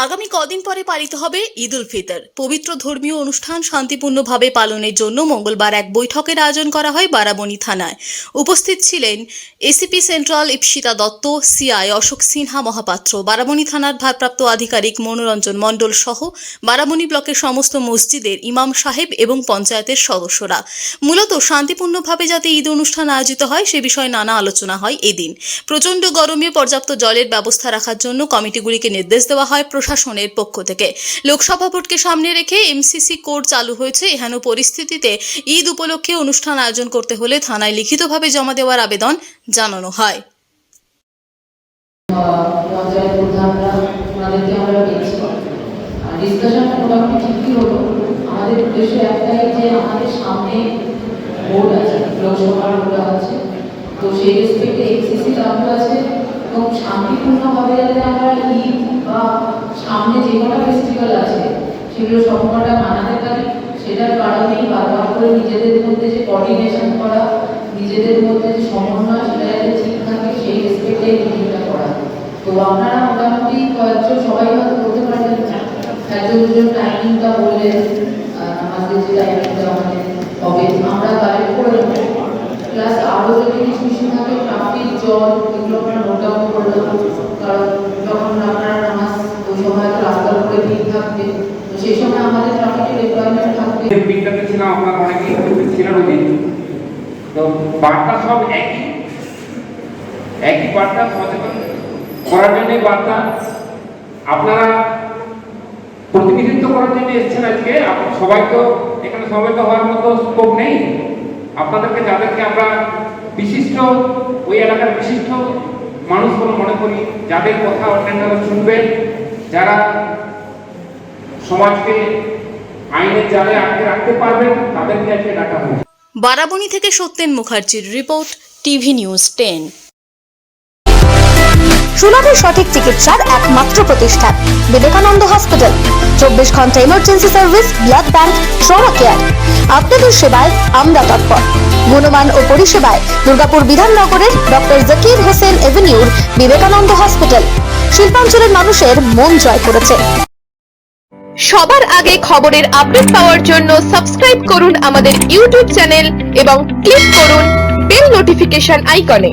আগামী কদিন পরে পালিত হবে ঈদ উল ফিতর। পবিত্র ধর্মীয় অনুষ্ঠান শান্তিপূর্ণভাবে পালনের জন্য মঙ্গলবার এক বৈঠকের আয়োজন করা হয় বারাবণী থানায়। উপস্থিত ছিলেন ACP central Ipsita Dutta, CI Ashok Sinha Mohapatra, Barabani থানার ভারপ্রাপ্ত আধিকারিক মনোরঞ্জন মণ্ডল সহ বারাবণী ব্লকের সমস্ত মসজিদের ইমাম সাহেব এবং পঞ্চায়েতের সদস্যরা। মূলত শান্তিপূর্ণভাবে যাতে ঈদ অনুষ্ঠান আয়োজিত হয় সে বিষয়ে নানা আলোচনা হয় এদিন। প্রচণ্ড গরমে পর্যাপ্ত জলের ব্যবস্থা রাখার জন্য কমিটিগুলিকে নির্দেশ দেওয়া হয় প্রশাসনের পক্ষ থেকে। লোকসভা ভোটকে সামনে রেখে এমসিসি কোড চালু হয়েছে। এহেন পরিস্থিতিতে ঈদ উপলক্ষে অনুষ্ঠান আয়োজন করতে হলে থানায় লিখিতভাবে জমা দেওয়ার আবেদন জানানো হয়। ডিসকাশনটা মোটামুটি ঠিকই হলো। আমাদের উদ্দেশ্য একটাই যে আমাদের সামনে ভোট আছে, লোকসভার ভোট আছে, তো সেই রেসপেক্টে এক্সিসি চালু আছে এবং শান্তিপূর্ণভাবে যাতে আমরা ঈদ বা সামনে যে কটা ফেস্টিভ্যাল আছে সেগুলো সবকটা মানাতে পারি, সেটার কারণেই বারবার করে নিজেদের মধ্যে যে কোঅর্ডিনেশন করা, নিজেদের মধ্যে যে সমন্বয় সেটা যাতে ঠিক থাকে সেই রেসপেক্টে মিটিংটা করা। তো আপনারা মোটামুটি কয়েকজন সবাই হয়তো বলতে পারবেন, একজন দুজন টাইমিংটা বললেন, আমাদের যে টাইমিংটা আমাদের হবে আমরা কালেক্ট করে দেবো। প্লাস আরও যদি কিছু ইস্যু থাকে, ট্রাফিক, জল, এগুলো আমরা নোট ডাউন করে দেবো, কারণ যখন আপনারা নামাজ ওই সময় তো রাস্তার উপরে ভিড় থাকবে, তো সেই সময় আমাদের ট্রাফিকের রিকোয়ারমেন্ট থাকবে। বিজ্ঞাপন ছিলাম, আপনার অনেকেই ছিলেন ওই দিন, তো বার্তা সব একই বার্তা সচেতন করার জন্য বার্তা। আপনারা প্রতিনিধিত্ব করার জন্য এসেছেন আজকে। সবাই তো এখানে সমবেত হওয়ার মতো স্কোপ নেই। আপনাদেরকে যাদেরকে আমরা বিশিষ্ট, ওই এলাকার বিশিষ্ট মানুষ বলে মনে করি, যাদের কথা অন্যান্যরা শুনবেন, যারা সমাজকে আইনের জালে আটকে রাখতে পারবেন, তাদেরকে আজকে ডাকা হয়েছে। বারাবণী থেকে সত্যেন মুখার্জির রিপোর্ট, টিভি নিউজ 10। সুলভের সঠিক চিকিৎসার একমাত্র প্রতিষ্ঠান বিবেকানন্দ হসপিটাল। 24 ঘন্টা emergency service, blood bank, trauma care. আপনাদের সেবায় আমরা তৎপর। গুণমান ও পরিষেবায় দুর্গাপুর বিধাননগরের ডক্টর জাকির হোসেন এভিনিউর বিবেকানন্দ হসপিটাল শিল্পাঞ্চলের মানুষের মন জয় করেছে। সবার আগে খবরের আপডেট পাওয়ার জন্য সাবস্ক্রাইব করুন আমাদের ইউটিউব চ্যানেল এবং ক্লিক করুন বেল নোটিফিকেশন আইকনে।